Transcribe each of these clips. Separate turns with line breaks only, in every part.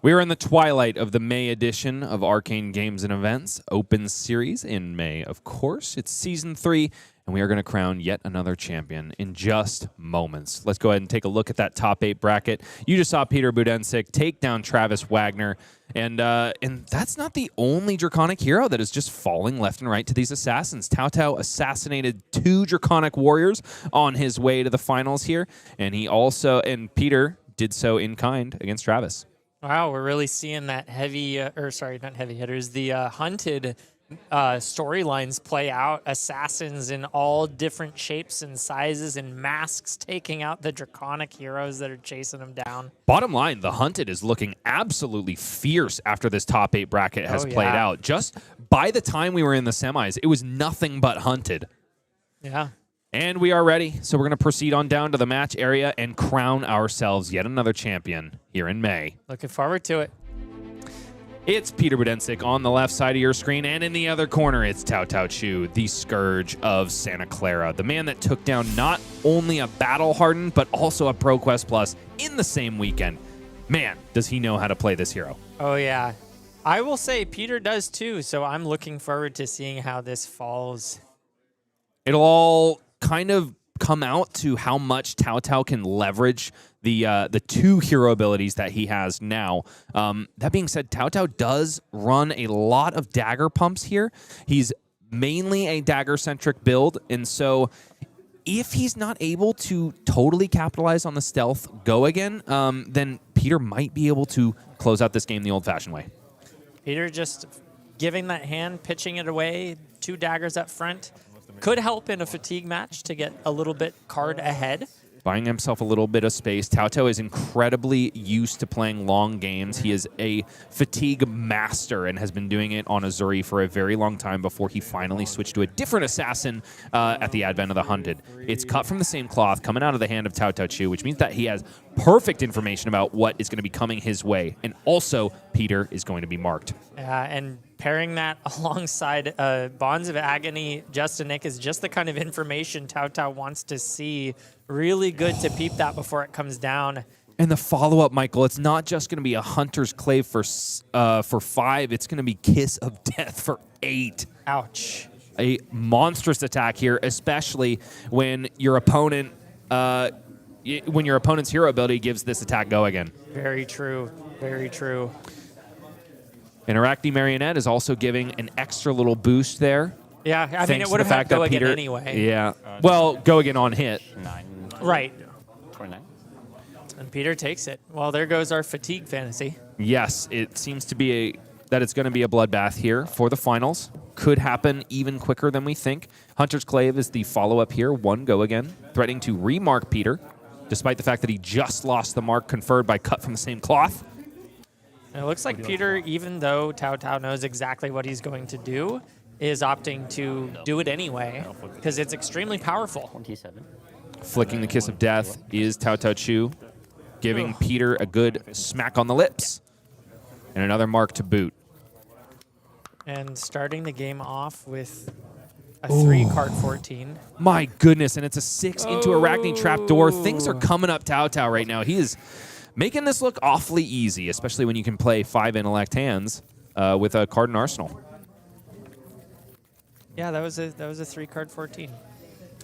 We are in the twilight of the May edition of Arcane Games and Events Open Series in May, of course. It's Season 3, and we are going to crown yet another champion in just moments. Let's go ahead and take a look at that top 8 bracket. You just saw Peter Buddensiek take down Travis Wagner, and that's not the only Draconic hero that is just falling left and right to these assassins. Taotao assassinated 2 Draconic warriors on his way to the finals here, and Peter did so in kind against Travis.
Wow, we're really seeing that not heavy hitters, the hunted storylines play out. Assassins in all different shapes and sizes and masks taking out the Draconic heroes that are chasing them down.
Bottom line, the hunted is looking absolutely fierce after this top 8 bracket has played out. Just by the time we were in the semis, it was nothing but hunted.
Yeah.
And we are ready, so we're going to proceed on down to the match area and crown ourselves yet another champion here in May.
Looking forward to it.
It's Peter Buddensiek on the left side of your screen, and in the other corner, it's Taotao, the Scourge of Santa Clara, the man that took down not only a battle-hardened, but also a ProQuest Plus in the same weekend. Man, does he know how to play this hero.
Oh, yeah. I will say Peter does too, so I'm looking forward to seeing how this falls.
It'll all kind of come out to how much Taotao can leverage the 2 hero abilities that he has now. That being said, Taotao does run a lot of dagger pumps here. He's mainly a dagger-centric build, and so if he's not able to totally capitalize on the stealth go again, then Peter might be able to close out this game the old-fashioned way.
Peter just giving that hand, pitching it away, 2 daggers up front. Could help in a fatigue match to get a little bit card ahead.
Buying himself a little bit of space. Taotao is incredibly used to playing long games. He is a fatigue master and has been doing it on Azuri for a very long time before he finally switched to a different assassin at the advent of the Hunted. It's cut from the same cloth, coming out of the hand of Taotao, which means that he has perfect information about what is going to be coming his way. And also, Peter is going to be marked.
And pairing that alongside Bonds of Agony, Justin Nick is just the kind of information Taotao wants to see. Really good to peep that before it comes down.
And the follow-up, Michael, it's not just going to be a Hunter's Clave for 5. It's going to be Kiss of Death for 8.
Ouch.
A monstrous attack here, especially when your opponent, when your opponent's hero ability gives this attack go again.
Very true. Very true.
And Arakni Marionette is also giving an extra little boost there.
Yeah, I mean, it would have had go again anyway.
Yeah. Well, go again on hit.
9.
Right.
29.
And Peter takes it. Well, there goes our fatigue fantasy.
Yes, it seems to be that it's going to be a bloodbath here for the finals. Could happen even quicker than we think. Hunter's Clave is the follow-up here. 1 go again, threatening to remark Peter, despite the fact that he just lost the mark conferred by cut from the same cloth.
And it looks like Peter, even though Taotao knows exactly what he's going to do, is opting to do it anyway because it's extremely powerful.
27.
Flicking the Kiss of Death is Taotao, giving Peter a good smack on the lips. And another mark to boot.
And starting the game off with a 3-card 14.
My goodness, and it's a 6 into Arakni Trapdoor. Things are coming up Taotao right now. He is making this look awfully easy, especially when you can play 5 intellect hands with a card in arsenal.
Yeah, that was a 3-card 14.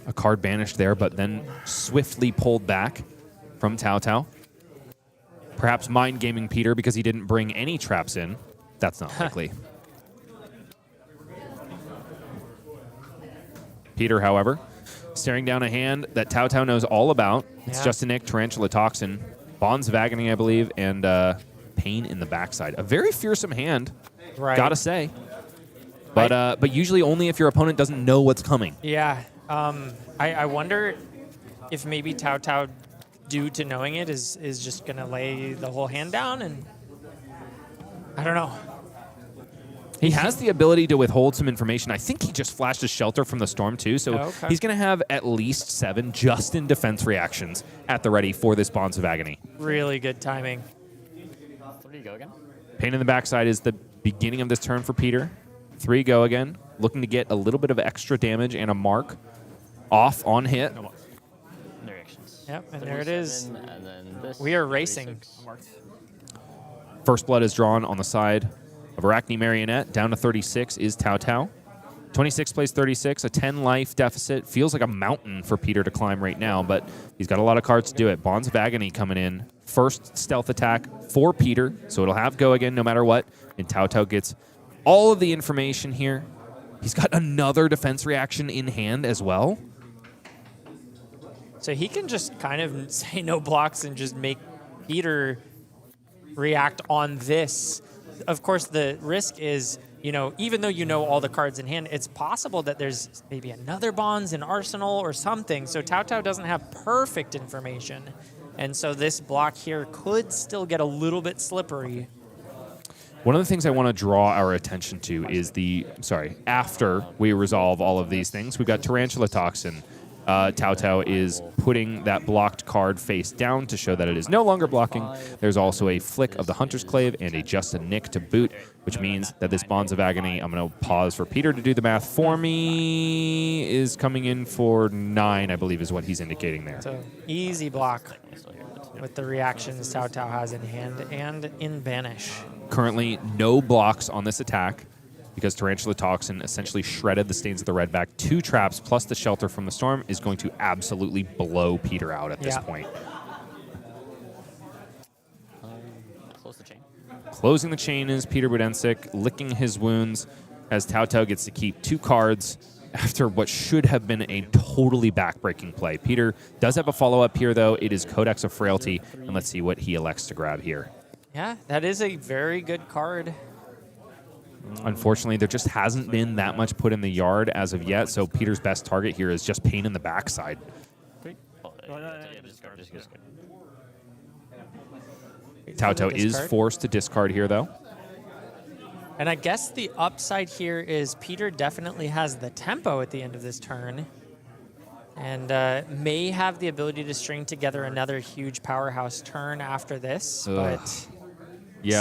A card banished there, but then swiftly pulled back from Taotao. Perhaps mind gaming Peter because he didn't bring any traps in. That's not likely. Peter, however, staring down a hand that Taotao knows all about. It's Justin Nick, Tarantula Toxin, Bonds of Agony, I believe, and Pain in the backside. A very fearsome hand, gotta say. But usually only if your opponent doesn't know what's coming.
Yeah. I wonder if maybe Taotao, due to knowing it, is just going to lay the whole hand down, and I don't know.
He has the ability to withhold some information. I think he just flashed a shelter from the storm, too, so he's going to have at least 7 just in defense reactions at the ready for this Bonds of Agony.
Really good timing.
3 go again.
Pain in the backside is the beginning of this turn for Peter. 3 go again, looking to get a little bit of extra damage and a mark off on hit.
No reactions.
Yep, and there it is.
And then this.
We are racing.
First blood is drawn on the side of Arakni Marionette. Down to 36 is Taotao. 26 plays 36, a 10 life deficit. Feels like a mountain for Peter to climb right now, but he's got a lot of cards to do it. Bonds of Agony coming in. First stealth attack for Peter, so it'll have go again no matter what. And Taotao gets all of the information here. He's got another defense reaction in hand as well.
So he can just kind of say no blocks and just make Peter react on this. Of course, the risk is, even though you know all the cards in hand, it's possible that there's maybe another Bonds in Arsenal or something. So Taotao doesn't have perfect information. And so this block here could still get a little bit slippery.
One of the things I want to draw our attention to is after we resolve all of these things, we've got Tarantula Toxin. Taotao is putting that blocked card face down to show that it is no longer blocking. There's also a flick of the Hunter's Clave and a Just a Nick to boot, which means that this Bonds of Agony, I'm going to pause for Peter to do the math for me, is coming in for 9, I believe is what he's indicating there.
So easy block with the reactions Taotao has in hand and in Banish.
Currently, no blocks on this attack because Tarantula Toxin essentially shredded the Stains of the Redback. 2 traps plus the Shelter from the Storm is going to absolutely blow Peter out at this point.
Close the chain.
Closing the chain is Peter Buddensiek, licking his wounds as Taotao gets to keep 2 cards after what should have been a totally backbreaking play. Peter does have a follow-up here, though. It is Codex of Frailty, and let's see what he elects to grab here.
Yeah, that is a very good card.
Unfortunately, there just hasn't been that much put in the yard as of yet, so Peter's best target here is just pain in the backside. Taotao is forced to discard here, though.
And I guess the upside here is Peter definitely has the tempo at the end of this turn and may have the ability to string together another huge powerhouse turn after this, but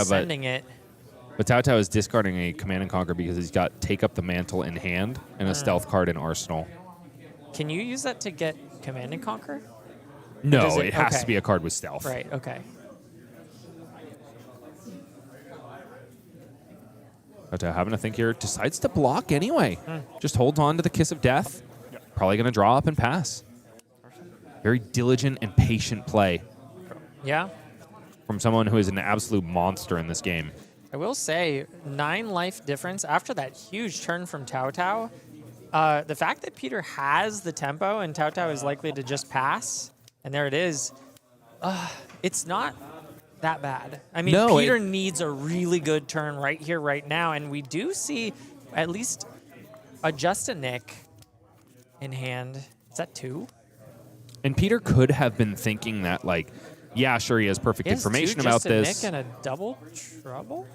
sending it.
But Taotao is discarding a Command and Conquer because he's got Take Up the Mantle in hand and a Stealth card in Arsenal.
Can you use that to get Command and Conquer?
No, it has to be a card with Stealth.
Right, okay.
Taotao having to think here, decides to block anyway. Just holds on to the Kiss of Death. Probably going to draw up and pass. Very diligent and patient play.
Yeah.
From someone who is an absolute monster in this game.
I will say, 9 life difference after that huge turn from Taotao. The fact that Peter has the tempo and Taotao is likely to just pass, and there it is, it's not that bad. I mean,
no,
Peter needs a really good turn right here, right now, and we do see at least a Just a Nick in hand. Is that 2?
And Peter could have been thinking that, yeah, sure, he has perfect information about this.
Just a Nick and a double trouble?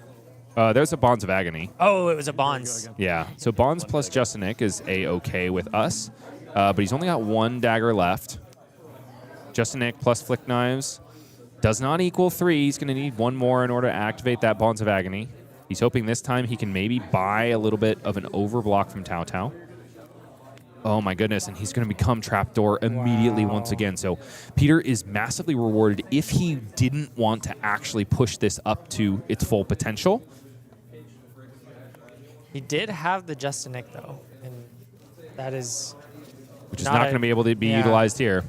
There's a Bonds of Agony.
Oh, it was a Bonds.
Yeah, so Bonds plus Just a Nick is A-okay with us, but he's only got 1 dagger left. Just a Nick plus Flick Knives does not equal 3. He's going to need 1 more in order to activate that Bonds of Agony. He's hoping this time he can maybe buy a little bit of an overblock from Taotao. Oh my goodness, and he's going to become Trapdoor immediately once again. So Peter is massively rewarded if he didn't want to actually push this up to its full potential.
He did have the Just a Nick, though, and that is...
Which is not going to be able to be utilized here.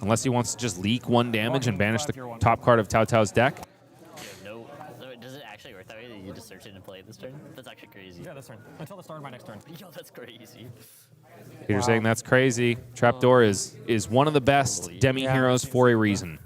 Unless he wants to just leak 1 damage and banish the top card of Taotao's deck.
No. Does it actually work that way? You just search it and play it this turn? That's actually crazy.
Yeah, this turn. Until the start of my next turn.
Yo, that's crazy.
Peter's saying that's crazy. Trapdoor is one of the best demi-heroes for a reason.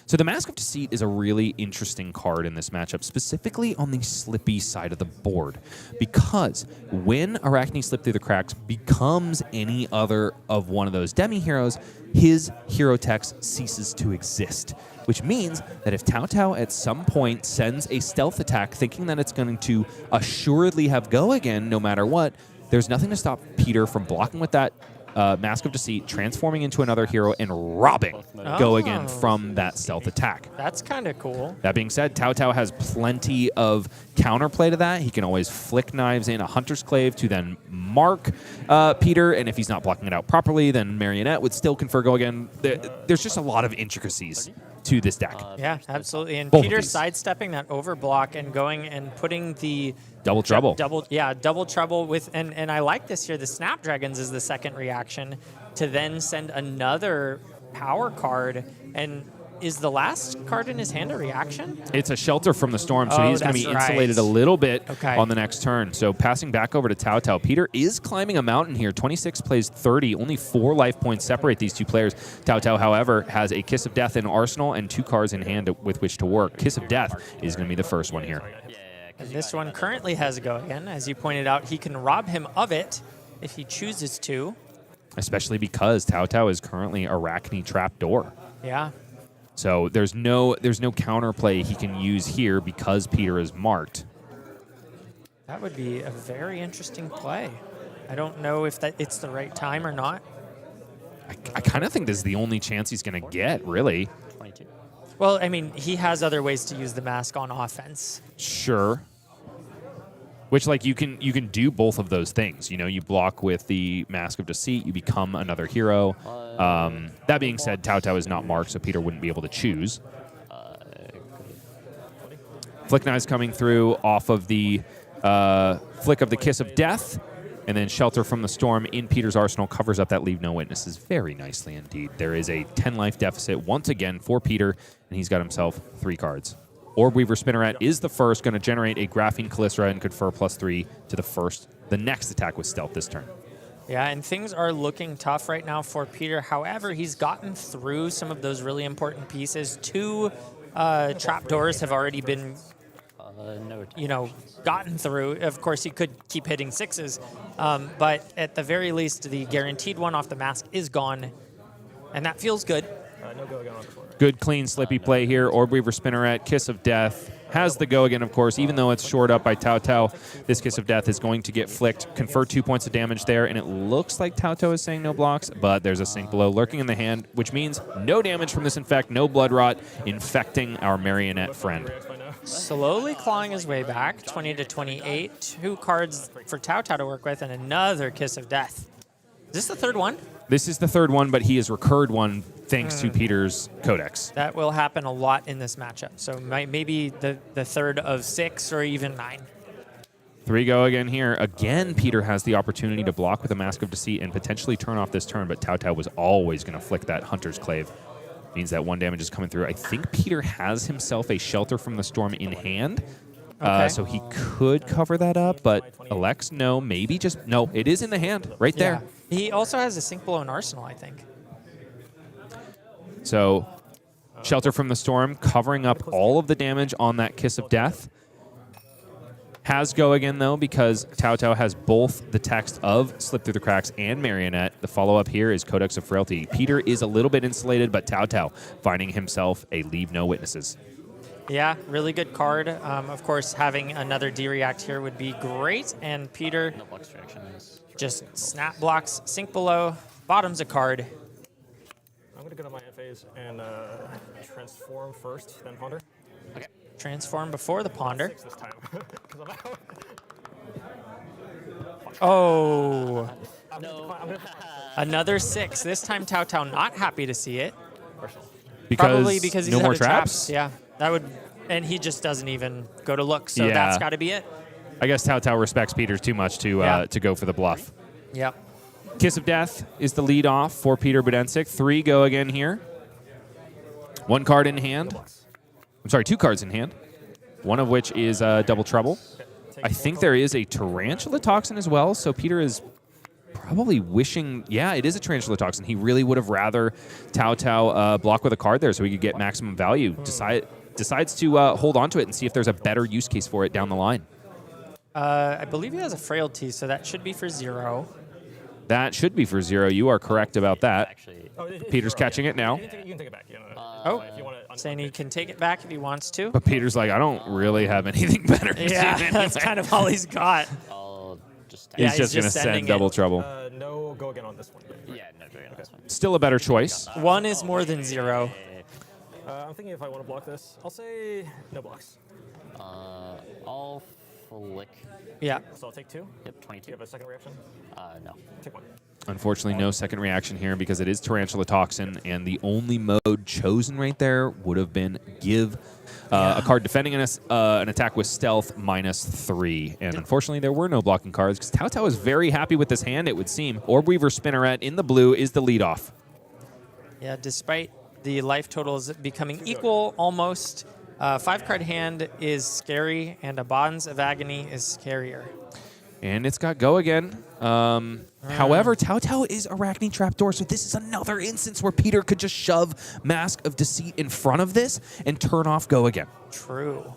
So the Mask of Deceit is a really interesting card in this matchup, specifically on the Slippy side of the board. Because when Arakni Slip Through the Cracks becomes any other of one of those demi-heroes, his hero text ceases to exist. Which means that if Taotao at some point sends a stealth attack thinking that it's going to assuredly have go again no matter what, there's nothing to stop Peter from blocking with that Mask of Deceit, transforming into another hero, and robbing Go Again from that stealth attack.
That's kind of cool.
That being said, Taotao has plenty of counterplay to that. He can always flick knives in a Hunter's Clave to then mark Peter, and if he's not blocking it out properly, then Marionette would still confer Go Again. There's just a lot of intricacies to this deck.
Yeah, absolutely. And
Both of
Peter
these.
sidestepping that overblock and going and putting the
Double trouble.
double trouble with, and I like this here. The Snapdragons is the second reaction to then send another power card. And is the last card in his hand a reaction?
It's a Shelter from the Storm, so
Oh,
he's going to be
that's
insulated
right.
a little bit
Okay.
on the next turn. So passing back over to Taotao. Peter is climbing a mountain here. 26 plays 30. Only 4 life points separate these two players. Taotao, however, has a Kiss of Death in arsenal and 2 cards in hand with which to work. Kiss of Death is going to be the first one here.
And this one currently has Go Again. As you pointed out, he can rob him of it if he chooses to.
Especially because Taotao is currently Arakni Trapdoor.
Yeah.
So there's no counterplay he can use here because Peter is marked.
That would be a very interesting play. I don't know if it's the right time or not.
I kind of think this is the only chance he's going to get, really.
22.
Well, I mean, he has other ways to use the mask on offense.
Sure. Which, like, you can do both of those things. You know, you block with the Mask of Deceit, you become another hero. That being said, Taotao is not marked, so Peter wouldn't be able to choose. Flick Knives coming through off of the flick of the Kiss of Death, and then Shelter from the Storm in Peter's arsenal covers up that Leave No Witnesses very nicely indeed. There is a 10-life deficit once again for Peter, and he's got himself 3 cards. Orb Weaver Spinneret is the first, going to generate a Graphene Callistra and confer +3 to the next attack with Stealth this turn.
Yeah, and things are looking tough right now for Peter. However, he's gotten through some of those really important pieces. 2 trapdoors have already been, gotten through. Of course, he could keep hitting 6s, but at the very least, the guaranteed one off the mask is gone, and that feels good.
No Go Again on the floor.
Good, clean, Slippy play here. Orb Weaver Spinneret, Kiss of Death. Has the Go Again, of course, even though it's shored up by Taotao. This Kiss of Death is going to get flicked, confer 2 points of damage there, and it looks like Taotao is saying no blocks, but there's a Sink Below lurking in the hand, which means no damage from this Infect, no Blood Rot, infecting our Marionette friend.
Slowly clawing his way back, 20 to 28. 2 cards for Taotao to work with, and another Kiss of Death. Is this the third one?
This is the third one, but he has recurred one thanks to Peter's Codex.
That will happen a lot in this matchup. So maybe the third of 6 or even 9.
3 Go Again here. Again, Peter has the opportunity to block with a Mask of Deceit and potentially turn off this turn, but Taotao was always going to flick that Hunter's Clave. Means that 1 damage is coming through. I think Peter has himself a Shelter from the Storm in hand,
Okay.
so he could cover that up, but elects no, maybe just, no, it is in the hand right there.
Yeah. He also has a Sink Below in Arsenal, I think.
So Shelter from the Storm covering up all of the damage on that Kiss of Death. Has Go Again, though, because Taotao has both the text of Slip Through the Cracks and Marionette. The follow-up here is Codex of Frailty. Peter is a little bit insulated, but Taotao finding himself a Leave No Witnesses.
Yeah, really good card. Of course, having another D-React here would be great. And Peter
No block distractions.
just snap blocks, Sink Below, bottoms a card.
I'm going to go to my FAs and transform first, then ponder.
Okay.
Transform before the Ponder.
6 this time. 'Cause I'm out.
Oh,
No.
another 6. This time Taotao not happy to see it.
Because,
because he's
no
out
more
of
traps?
Yeah, that would, and he just doesn't even go to look. So
Yeah.
that's got to be it.
I guess Taotao respects Peter too much to go for the bluff.
Yep.
Kiss of Death is the lead off for Peter Buddensiek. 3 Go Again here. 1 card in hand. I'm sorry, 2 cards in hand. One of which is Double Trouble. I think there is a Tarantula Toxin as well, so Peter is probably wishing... Yeah, it is a Tarantula Toxin. He really would have rather Taotao block with a card there so he could get maximum value. Decides to hold on to it and see if there's a better use case for it down the line.
I believe he has a Frailty, so that should be for 0.
That should be for 0. You are correct about that.
Actually,
Peter's catching it now.
You can take it back. You know,
Oh,
if you want to
saying he can take it back if he wants to.
But Peter's like, I don't really have anything better to
Yeah,
do
that's
anyway.
kind of all he's got.
I'll just
Yeah,
He's just going to
sending
send
it.
double trouble.
No go again on this one.
yeah, no dragon on this one.
Still a better choice.
1 is more than 0.
I'm thinking if I want to block this, I'll say no blocks.
I'll flick.
Yeah.
So I'll take 2.
Yep,
Do
22.
you have a second reaction?
No.
Take 1.
Unfortunately, no second reaction here because it is Tarantula Toxin, and the only mode chosen right there would have been give a card defending an attack with stealth -3. And unfortunately, there were no blocking cards because Taotao is very happy with this hand, it would seem. Orb Weaver Spinneret in the blue is the leadoff.
Yeah, despite the life totals becoming equal almost, 5-card hand is scary, and a Bonds of Agony is scarier.
And it's got go again. However, Taotao is Arakni Trapdoor, so this is another instance where Peter could just shove Mask of Deceit in front of this and turn off go again.
True.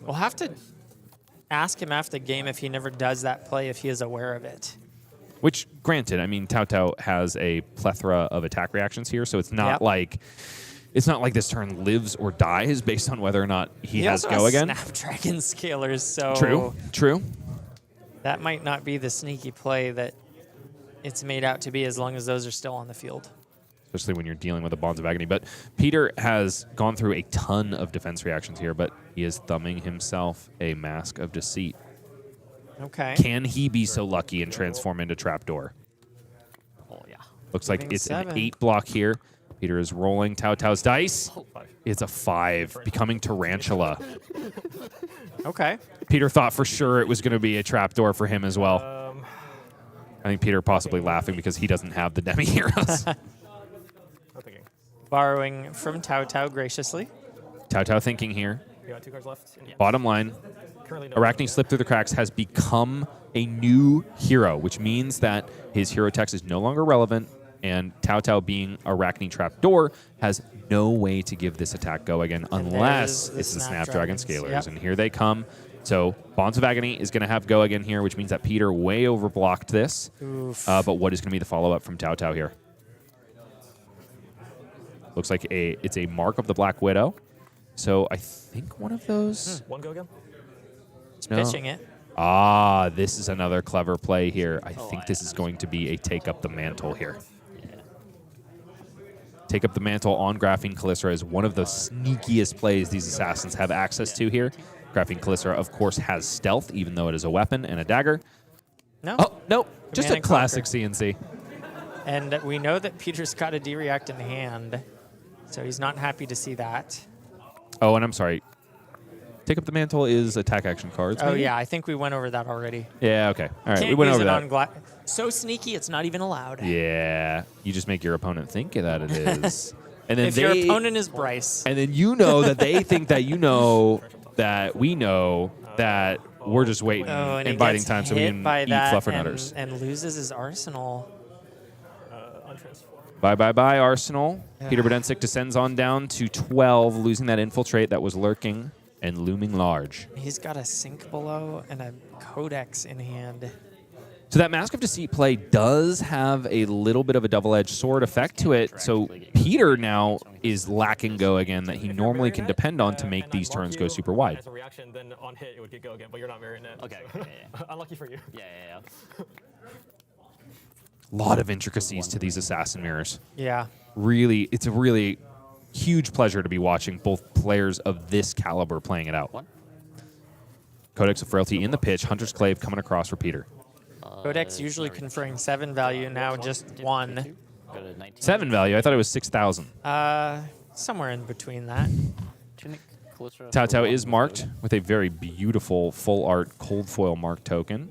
We'll have to ask him after the game if he never does that play, if he is aware of it.
Which, granted, I mean, Taotao has a plethora of attack reactions here, so it's not like this turn lives or dies based on whether or not he has
also
go
has
again.
Snapdragon Scalers, so
True.
that might not be the sneaky play that it's made out to be as long as those are still on the field.
Especially when you're dealing with a Bonds of Agony. But Peter has gone through a ton of defense reactions here, but he is thumbing himself a Mask of Deceit.
Okay.
Can he be so lucky and transform into Trapdoor?
Oh, yeah.
Looks like
Moving
it's
7.
an 8 block here. Peter is rolling Taotao's dice.
5.
It's a 5, becoming Tarantula.
Okay.
Peter thought for sure it was going to be a Trapdoor for him as well. I think Peter possibly laughing because he doesn't have the demi-heroes.
I'm thinking.
Borrowing from Taotao graciously.
Taotao thinking here.
You got 2 cards left. And
Bottom line,
currently no.
Arakni Slip Through the Cracks has become a new hero, which means that his hero text is no longer relevant, and Taotao being Arakni Trapdoor has no way to give this attack go again unless
there's the
it's the Snapdragon
Snapdragons,
Scalers.
yep.
And here they come. So Bonds of Agony is going to have go again here, which means that Peter way overblocked this.
Oof.
But what is going to be the follow-up from Taotao here? Looks like it's a Mark of the Black Widow. So I think one of those...
1 go again.
No.
Pitching it.
Ah, this is another clever play here. I think this is going to be a Take Up the Mantle here. Take Up the Mantle on Graphene Calycera is one of the sneakiest plays these assassins have access to here. Graphene Calycera, of course, has stealth, even though it is a weapon and a dagger.
No.
Oh, nope. Just a
and
classic
conquer.
CNC.
And we know that Peter's got a D-React in hand, so he's not happy to see that.
Oh, and I'm sorry. Take Up the Mantle is attack action cards.
Oh,
maybe?
yeah, I think we went over that already.
Yeah, okay. All right,
Can't
we went
use
over
it
that.
on so sneaky, it's not even allowed.
Yeah, you just make your opponent think that it is. And then
If your opponent is Bryce.
And then you know that they think that you know that we know that we're just waiting
Oh, and
and
he
biding
gets
time so we
hit
can
by
eat
that
fluffernutters.
and loses his arsenal.
Untransformed.
Bye, Arsenal. Peter Buddensiek descends on down to 12, losing that infiltrate that was lurking and looming large.
He's got a Sink Below and a Codex in hand.
So that Mask of Deceit play does have a little bit of a double-edged sword effect to it. So Peter now is lacking go again that he normally can depend on to make these turns go super wide.
As a reaction, then on hit it would get go again, but you're not Marionette.
Okay,
so-
okay, yeah.
Unlucky for you.
Yeah.
A lot of intricacies to these assassin mirrors.
Yeah.
Really, it's a really huge pleasure to be watching both players of this caliber playing it out.
One.
Codex of Frailty in the pitch. Hunter's Clave coming across for Peter.
Codex usually conferring 7 value, now just 1.
Go to 19.
7 value. I thought it was 6,000.
Somewhere in between that.
Tunic, Calycera,
Taotao
for
is
one,
marked
good.
with a very beautiful full art cold foil mark token.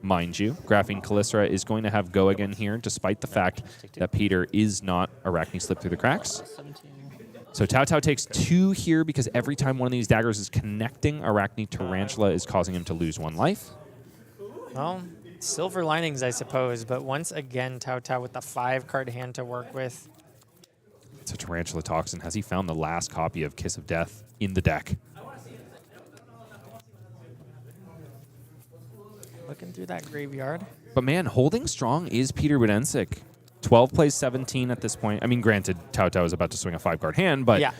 Mind you, Graphene Calycera is going to have go again here, despite the fact that Peter is not Arakni Slip Through the Cracks.
17.
So Taotao takes 2 here because every time one of these daggers is connecting Arakni Tarantula is causing him to lose 1 life.
Well, silver linings, I suppose, but once again, Taotao with the 5-card hand to work with.
It's a Tarantula Toxin. Has he found the last copy of Kiss of Death in the deck?
Looking through that graveyard.
But man, holding strong is Peter Buddensiek. 12 plays 17 at this point. I mean, granted, Taotao is about to swing a 5-card hand, but
Yeah.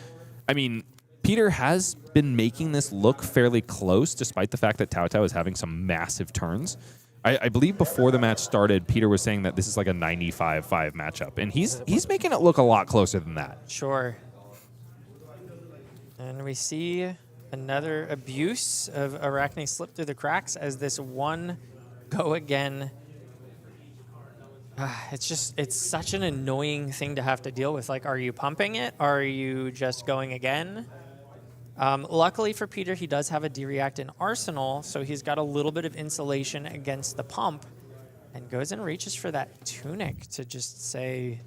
I mean, Peter has been making this look fairly close, despite the fact that Taotao is having some massive turns. I believe before the match started, Peter was saying that this is like a 95-5 matchup, and he's making it look a lot closer than that.
Sure. And we see another abuse of Arakni slip through the cracks as this one go again. It's such an annoying thing to have to deal with. Like, are you pumping it? Are you just going again? Luckily for Peter, he does have a D-React in Arsenal, so he's got a little bit of insulation against the pump and goes and reaches for that tunic to just say,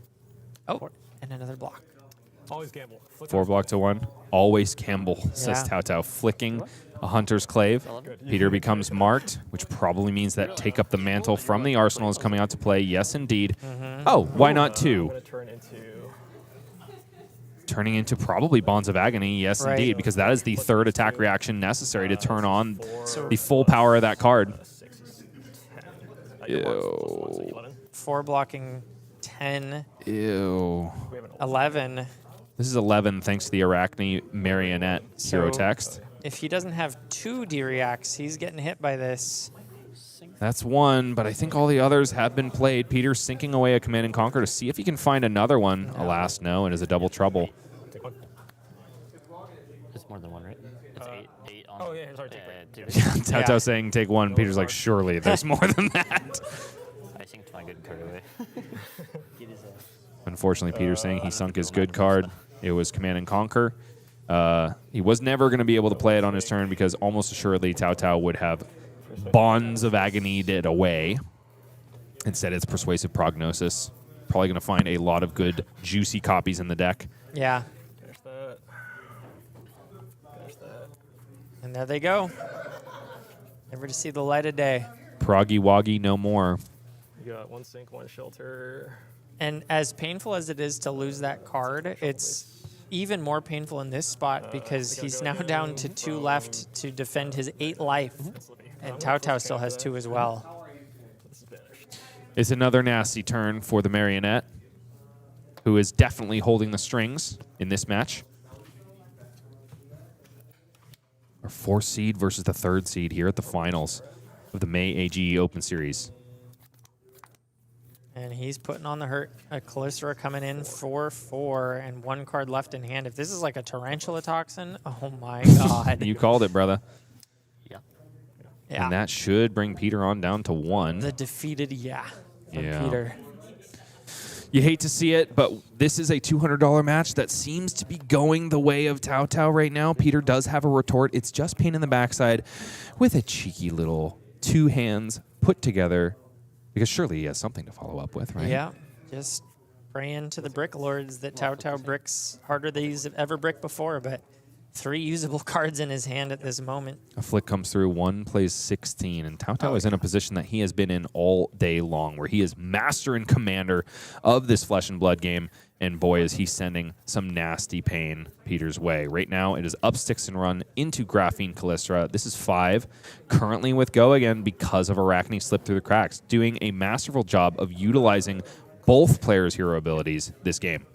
oh, and another block.
Always gamble.
4 block to 1. Always gamble, says Taotao, flicking a Hunter's Clave. Peter becomes marked, which probably means that Take Up the Mantle from the Arsenal is coming out to play. Yes, indeed. Oh, why not 2?
I'm going to
Turning into probably Bonds of Agony, yes, indeed, because that is the 3rd attack reaction necessary to turn on the full power of that card.
4 blocking 10.
Ew.
11.
This is 11 thanks to the Arakni Marionette hero text.
If he doesn't have 2 D-Reacts, he's getting hit by this.
That's 1, but I think all the others have been played. Peter's sinking away a Command and Conquer to see if he can find another one. Alas, no, it is a double trouble.
It's more than 1, right? It's 8 on.
Oh, yeah, sorry, take
Taotao saying take 1. Peter's like, surely there's more than that.
I synced my good card away.
Unfortunately, Peter's saying he sunk his good card. It was Command and Conquer. He was never going to be able to play it on his turn because almost assuredly Taotao would have Bonds of Agony it away. Instead, it's Persuasive Prognosis. Probably going to find a lot of good, juicy copies in the deck.
Yeah.
There's that. There's that.
And there they go. Never to see the light of day.
Proggy Woggy no more.
You got 1 sink, 1 shelter.
And as painful as it is to lose that card, it's even more painful in this spot because he's now down to 2 left to defend his 8 life. And Taotao still has 2 as well.
It's another nasty turn for the Marionette, who is definitely holding the strings in this match. Our 4th seed versus the 3rd seed here at the finals of the May AGE Open Series.
And he's putting on the hurt. A Calistera coming in 4/4 and 1 card left in hand. If this is like a Tarantula Toxin, oh my god.
You called it, brother.
Yeah.
And that should bring Peter on down to 1.
The defeated from Peter.
You hate to see it, but this is a $200 match that seems to be going the way of Taotao right now. Peter does have a retort. It's just pain in the backside with a cheeky little 2 hands put together because surely he has something to follow up with, right?
Yeah. Just praying to the brick lords that Taotao bricks harder than he's ever bricked before, but 3 usable cards in his hand at this moment.
A flick comes through, 1 plays 16, and Taotao is in a position that he has been in all day long, where he is master and commander of this flesh and blood game, and boy, is he sending some nasty pain Peter's way. Right now, it is up sticks and run into Graphene Calistera. This is 5, currently with go again because of Arakni slip through the cracks, doing a masterful job of utilizing both players' hero abilities this game.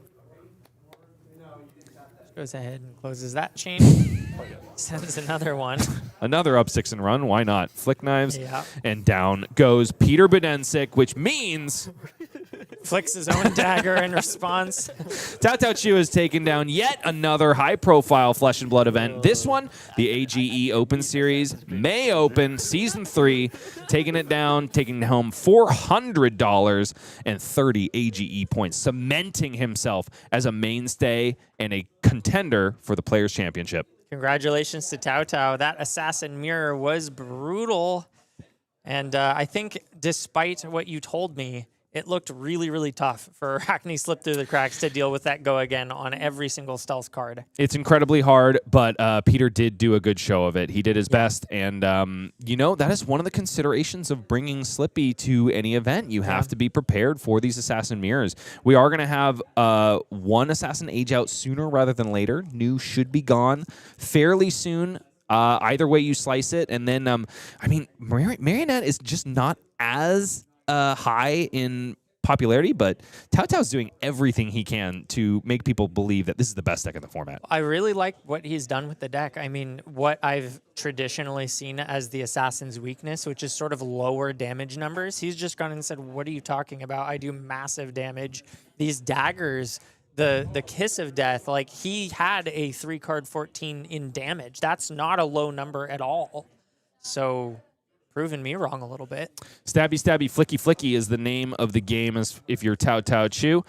Goes ahead and closes that chain. Sends another one.
Another up 6 and run. Why not? Flick knives.
Yeah.
And down goes Peter Buddensiek, which means
Flicks his own dagger in response.
Taotao Chu has taken down yet another high-profile Flesh and Blood event. This one, the AGE Open Series, May Open, Season 3, taking it down, taking home $400 and 30 AGE points, cementing himself as a mainstay and a contender for the Players' Championship.
Congratulations to Taotao. That Assassin Mirror was brutal. And I think despite what you told me, it looked really, really tough for Arakni slip through the cracks to deal with that go again on every single stealth card.
It's incredibly hard, but Peter did do a good show of it. He did his best, and you know, that is one of the considerations of bringing Slippy to any event. You have to be prepared for these Assassin Mirrors. We are going to have one Assassin age out sooner rather than later. New should be gone fairly soon. Either way you slice it, and then, I mean, Marionette is just not as high in popularity, but Taotao's doing everything he can to make people believe that this is the best deck in the format.
I really like what he's done with the deck. I mean, what I've traditionally seen as the Assassin's weakness, which is sort of lower damage numbers, he's just gone and said, what are you talking about? I do massive damage. These daggers, the kiss of death, like he had a 3-card 14 in damage. That's not a low number at all. So proving me wrong a little bit.
Stabby, stabby, flicky, flicky is the name of the game as if you're Taotao Chu,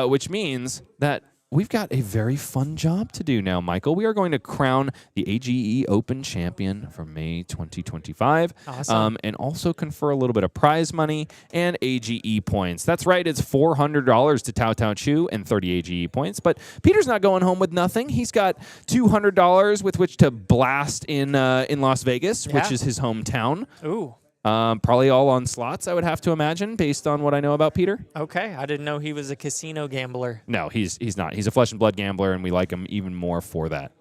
which means that we've got a very fun job to do now, Michael. We are going to crown the AGE Open champion for May 2025.
Awesome.
And also confer a little bit of prize money and AGE points. That's right, it's $400 to Taotao Chu and 30 AGE points. But Peter's not going home with nothing. He's got $200 with which to blast in Las Vegas, which is his hometown.
Ooh.
Probably all on slots, I would have to imagine, based on what I know about Peter.
Okay, I didn't know he was a casino gambler.
No, he's not. He's a flesh and blood gambler, and we like him even more for that.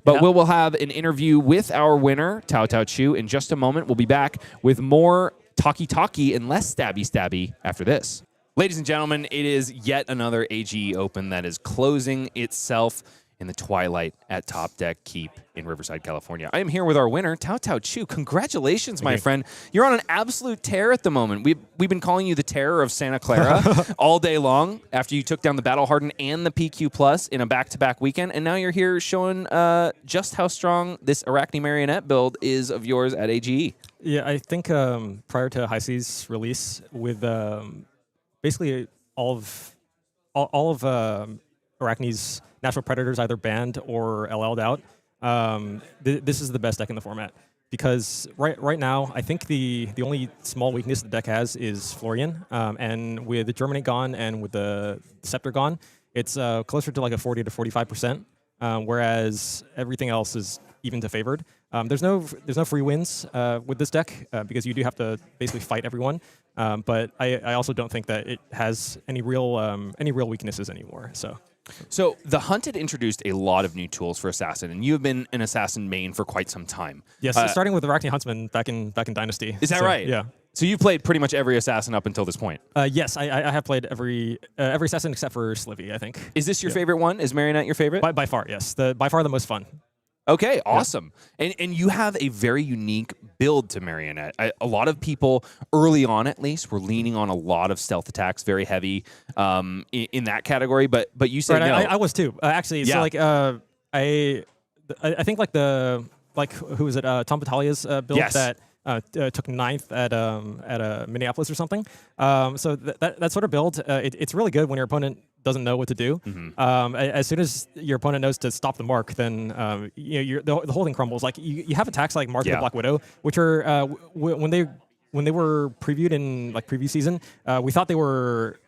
But we'll have an interview with our winner, Taotao Chu, in just a moment. We'll be back with more talkie-talkie and less stabby-stabby after this. Ladies and gentlemen, it is yet another AGE Open that is closing itself in the twilight at Top Deck Keep in Riverside, California. I am here with our winner, Taotao Chu. Congratulations, my friend. You're on an absolute tear at the moment. We've been calling you the terror of Santa Clara all day long after you took down the Battle Hardened and the PQ Plus in a back-to-back weekend, and now you're here showing just how strong this Arakni Marionette build is of yours at AGE.
Yeah, I think prior to High Seas release, with basically all of Arakni's natural predators either banned or LL'd out, this is the best deck in the format. Because right now, I think the only small weakness the deck has is Florian. And with the Germinate gone and with the Scepter gone, it's closer to like a 40 to 45%, whereas everything else is even to favored. There's no free wins with this deck because you do have to basically fight everyone. But I also don't think that it has any real weaknesses anymore. So
the Hunted introduced a lot of new tools for Assassin, and you have been an Assassin main for quite some time.
yes, starting with the Arakni Huntsman back in Dynasty.
Is that right?
Yeah.
So you've played pretty much every Assassin up until this point.
Yes, I have played every Assassin except for Slippy, I think.
Is this your favorite one? Is Marionette your favorite?
By far, yes. By far the most fun.
Okay, awesome. Yeah. And you have a very unique build to Marionette. A lot of people, early on at least, were leaning on a lot of stealth attacks, very heavy in that category. But you said no.
I was too. Actually,
yeah.
So like I think who was it? Tom Batalia's build that took 9th at Minneapolis or something. So that sort of build, it's really good when your opponent doesn't know what to do. As soon as your opponent knows to stop the mark, then the whole thing crumbles. Like you have attacks like Mark the Black Widow, which are when they were previewed in like preview season, we thought they were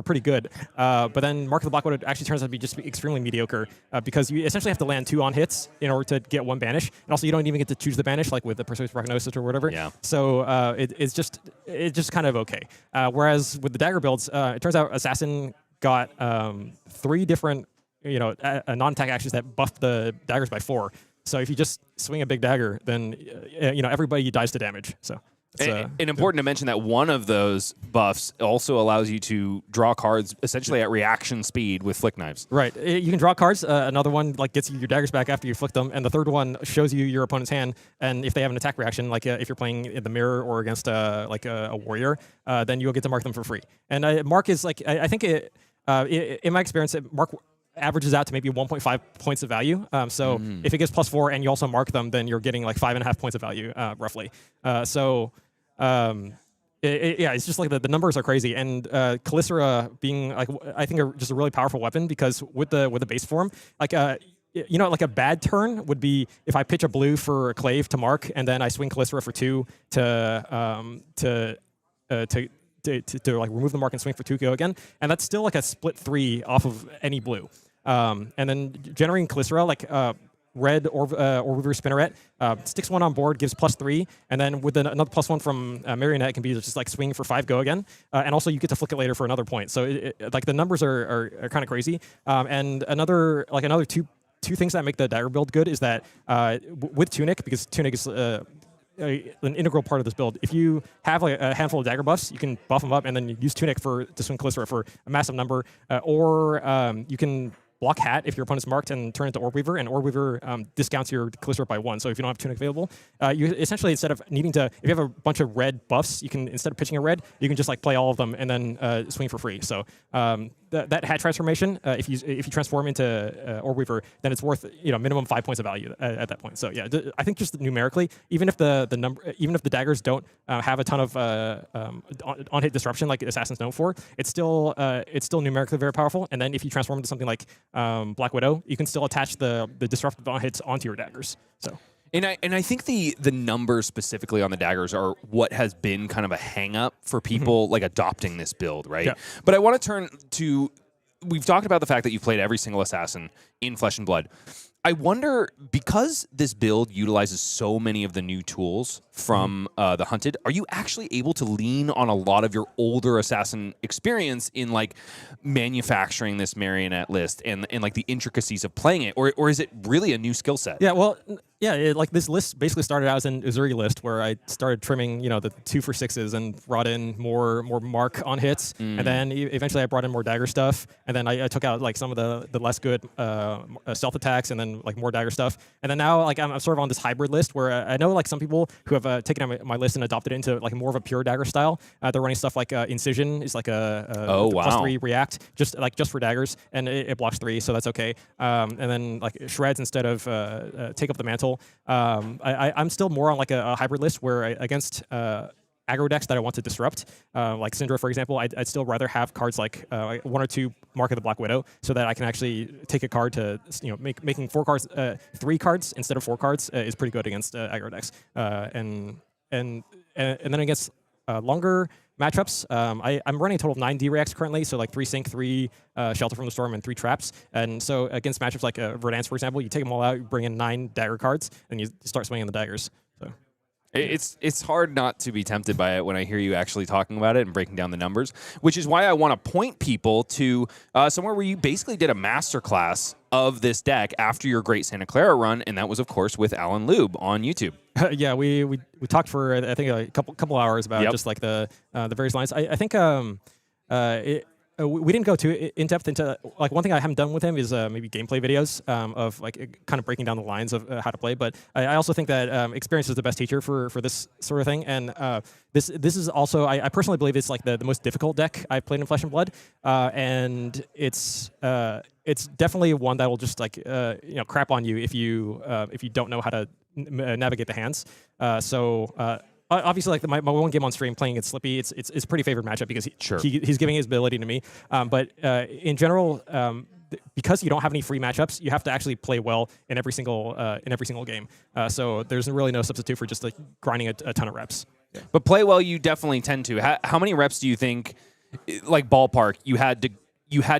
pretty good. But then Mark of the Black Widow actually turns out to be just extremely mediocre because you essentially have to land 2 on hits in order to get 1 banish, and also you don't even get to choose the banish like with the Persuasive Prognosis or whatever.
Yeah.
So it's just kind of okay. Whereas with the dagger builds, it turns out Assassin got 3 different non-attack actions that buff the daggers by 4. So if you just swing a big dagger, then everybody dies to damage. So.
And important to mention that one of those buffs also allows you to draw cards essentially at reaction speed with flick knives.
Right. You can draw cards. Another one like gets you your daggers back after you flick them, and the third one shows you your opponent's hand. And if they have an attack reaction, like if you're playing in the mirror or against a warrior, then you'll get to mark them for free. And mark is like I think in my experience, mark averages out to maybe 1.5 points of value. So if it gets +4 and you also mark them, then you're getting like 5.5 points of value roughly. It's just like the numbers are crazy, and Calicera being like I think just a really powerful weapon because with the base form, like like a bad turn would be if I pitch a blue for a Clave to mark, and then I swing Calicera for 2 to like remove the mark and swing for 2 go again, and that's still like a split 3 off of any blue. And then generating Calicera like red or Reaver Spinneret sticks 1 on board, gives +3, and then with another +1 from Marionette, it can be just like swing for 5 go again, and also you get to flick it later for another point. So like the numbers are kind of crazy. And another two things that make the dagger build good is that with Tunic, because Tunic is an integral part of this build. If you have like a handful of dagger buffs, you can buff them up and then use Tunic to swing Callisto for a massive number, or you can block Hat if your opponent's marked and turn into Orb Weaver, and Orb Weaver discounts your Callisto by 1. So if you don't have Tunic available, you essentially, instead of needing to, if you have a bunch of red buffs, you can, instead of pitching a red, you can just like play all of them and then swing for free. So that Hat transformation, if you transform into Orb Weaver, then it's worth minimum 5 points of value at that point. So yeah, I think just numerically, even if the daggers don't have a ton of on hit disruption like Assassin's known for, it's still numerically very powerful. And then if you transform into something like Black Widow, you can still attach the disruptive on hits onto your daggers. So.
And I think the numbers specifically on the daggers are what has been kind of a hang up for people like adopting this build, right?
Yeah.
But I want to turn to, we've talked about the fact that you've played every single assassin in Flesh and Blood. I wonder, because this build utilizes so many of the new tools from the Hunted, are you actually able to lean on a lot of your older assassin experience in like manufacturing this Marionette list and like the intricacies of playing it, or is it really a new skill set?
Yeah, well, yeah, like this list basically started out as an Uzuri list where I started trimming, the 2-for-6s and brought in more mark on hits, and then eventually I brought in more dagger stuff, and then I took out like some of the less good stealth attacks, and then like more dagger stuff, and then now like I'm sort of on this hybrid list where I know like some people who have taken out my list and adopted it into like more of a pure dagger style. They're running stuff like Incision is like a +3 react just for daggers, and it blocks 3, so that's okay. And then like Shreds instead of Take Up the Mantle. I'm still more on like a hybrid list where against aggro decks that I want to disrupt, like Syndra, for example, I'd still rather have cards like 1 or 2 Mark of the Black Widow, so that I can actually take a card to, making 4 cards, 3 cards instead of 4 cards is pretty good against aggro decks. And then against longer matchups, I'm running a total of 9 D-Reacts currently, so like 3 Sync, 3 Shelter from the Storm, and 3 Traps. And so against matchups like Verdansk, for example, you take them all out, you bring in 9 dagger cards, and you start swinging the daggers. So.
It's hard not to be tempted by it when I hear you actually talking about it and breaking down the numbers, which is why I want to point people to somewhere where you basically did a masterclass of this deck after your Great Santa Clara run, and that was, of course, with Alan Lube on YouTube.
Yeah, we talked for I think a couple hours about just like the various lines. I think we didn't go too in depth into, like, one thing I haven't done with him is maybe gameplay videos of like kind of breaking down the lines of how to play. But I also think that experience is the best teacher for this sort of thing. And this is also, I personally believe it's like the most difficult deck I've played in Flesh and Blood, and it's definitely one that will just like crap on you if you don't know how to navigate the hands. Obviously, like my one game on stream playing against Slippy, it's a pretty favorite matchup because he's giving his ability to me. But in general, because you don't have any free matchups, you have to actually play well in every single game. So there's really no substitute for just like grinding a ton of reps. Yeah.
But play well, you definitely tend to. How many reps do you think, like ballpark, you had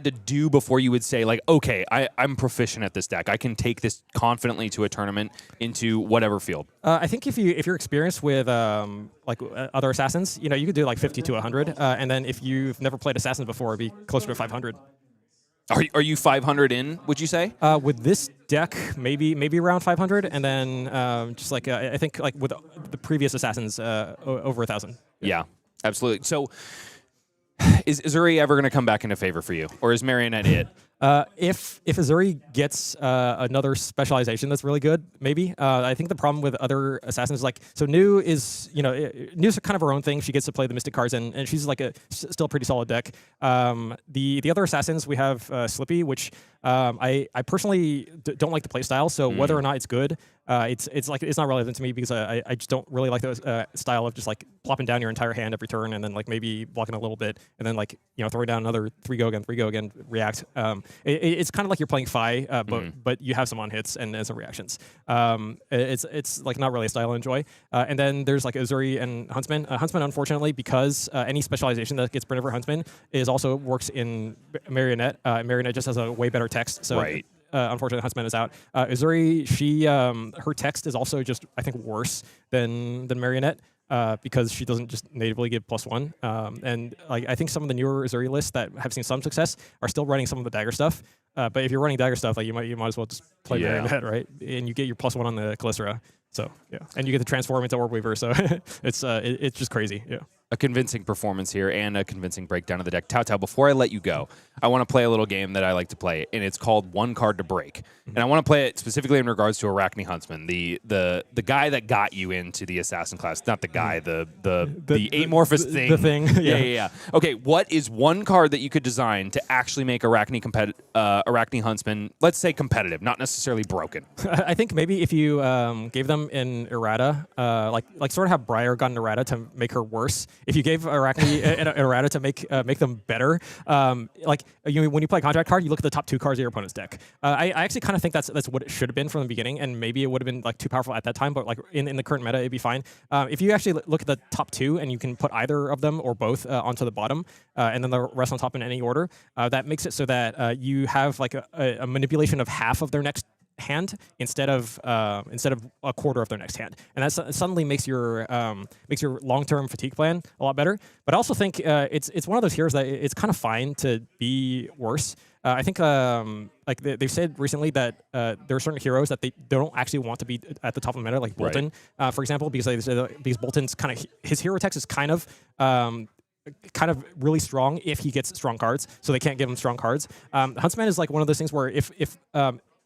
to do before you would say, like, okay, I'm proficient at this deck. I can take this confidently to a tournament into whatever field?
I think if you're experienced with other assassins, you could do like 50 to 100. And then if you've never played assassins before, it'd be closer to 500.
Are you 500 in, would you say?
With this deck, maybe around 500. And then just like, I think like with the previous assassins, over 1,000.
Yeah, absolutely. So, is Uzuri ever going to come back into favor for you, or is Marionette it?
If Uzuri gets another specialization that's really good, maybe. I think the problem with other assassins is like, so Nu is Nu's kind of her own thing. She gets to play the Mystic cards, and she's like still a pretty solid deck. The other assassins, we have Slippy, which I personally don't like the play style. So whether or not it's good, it's not relevant to me because I just don't really like the style of just like plopping down your entire hand every turn and then like maybe blocking a little bit and then like throwing down another 3 go again react. It's kind of like you're playing Fi, but you have some on hits and some reactions. It's like not really a style I enjoy. And then there's like Uzuri and Huntsman. Huntsman, unfortunately, because any specialization that gets printed over Huntsman also works in Marionette. Marionette just has a way better text. So
right.
Unfortunately, Huntsman is out. Uzuri, her text is also just, I think, worse than Marionette. Because she doesn't just natively give +1, and like I think some of the newer Uzuri lists that have seen some success are still running some of the dagger stuff. But if you're running dagger stuff, like you might as well just play Marionette, right? And you get your +1 on the Callisto. So yeah, and you get to transform into Orb Weaver. So it's just crazy. Yeah.
A convincing performance here and a convincing breakdown of the deck. Taotao, before I let you go, I want to play a little game that I like to play, and it's called One Card to Break. And I want to play it specifically in regards to Arakni Huntsman, the guy that got you into the assassin class. Not the guy, the amorphous thing.
The thing.
Yeah. Okay, what is one card that you could design to actually make Arakni Huntsman, let's say competitive, not necessarily broken?
I think maybe if you gave them an errata, like sort of have Briar got an errata to make her worse. If you gave Arakni an errata to make them better, when you play a contract card, you look at the top 2 cards of your opponent's deck. I actually kind of think that's what it should have been from the beginning, and maybe it would have been like too powerful at that time. But like in the current meta, it'd be fine. If you actually look at the top 2 and you can put either of them or both onto the bottom, and then the rest on top in any order, that makes it so that you have like a manipulation of half of their next hand instead of a quarter of their next hand, and that suddenly makes your long-term fatigue plan a lot better. But I also think it's one of those heroes that it's kind of fine to be worse. I think they've said recently that there are certain heroes that they don't actually want to be at the top of the meta, like Bolton, for example, because they said because Bolton's kind of his hero text is kind of really strong if he gets strong cards, so they can't give him strong cards. Huntsman is like one of those things where if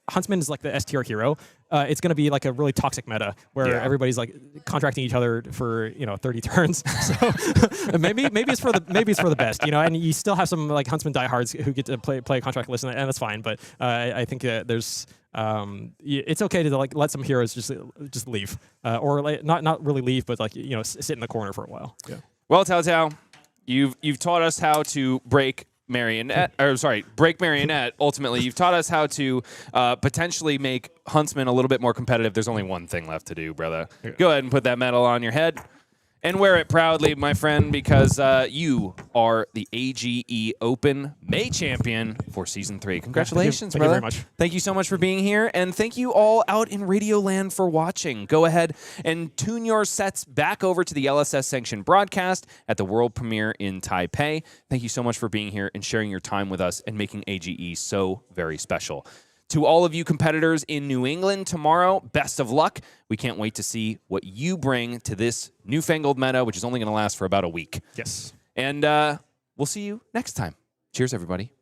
Huntsman is like the S tier hero, it's going to be like a really toxic meta where everybody's like contracting each other for 30 turns. So maybe it's for the best, and you still have some like Huntsman diehards who get to play a contract list, and that's fine. But I think there's it's okay to like let some heroes just leave, or like, not really leave, but like sit in the corner for a while. Yeah.
Well, Taotao, you've taught us how to break Marionette. Ultimately, you've taught us how to potentially make Huntsman a little bit more competitive. There's only one thing left to do, brother. Go ahead and put that medal on your head and wear it proudly, my friend, because you are the AGE Open May champion for Season 3. Congratulations,
thank
brother.
You very much.
Thank you so much for being here, and thank you all out in Radio Land for watching. Go ahead and tune your sets back over to the LSS-sanctioned broadcast at the world premiere in Taipei. Thank you so much for being here and sharing your time with us and making AGE so very special. To all of you competitors in New England tomorrow, best of luck. We can't wait to see what you bring to this newfangled meta, which is only going to last for about a week.
Yes.
And we'll see you next time. Cheers, everybody.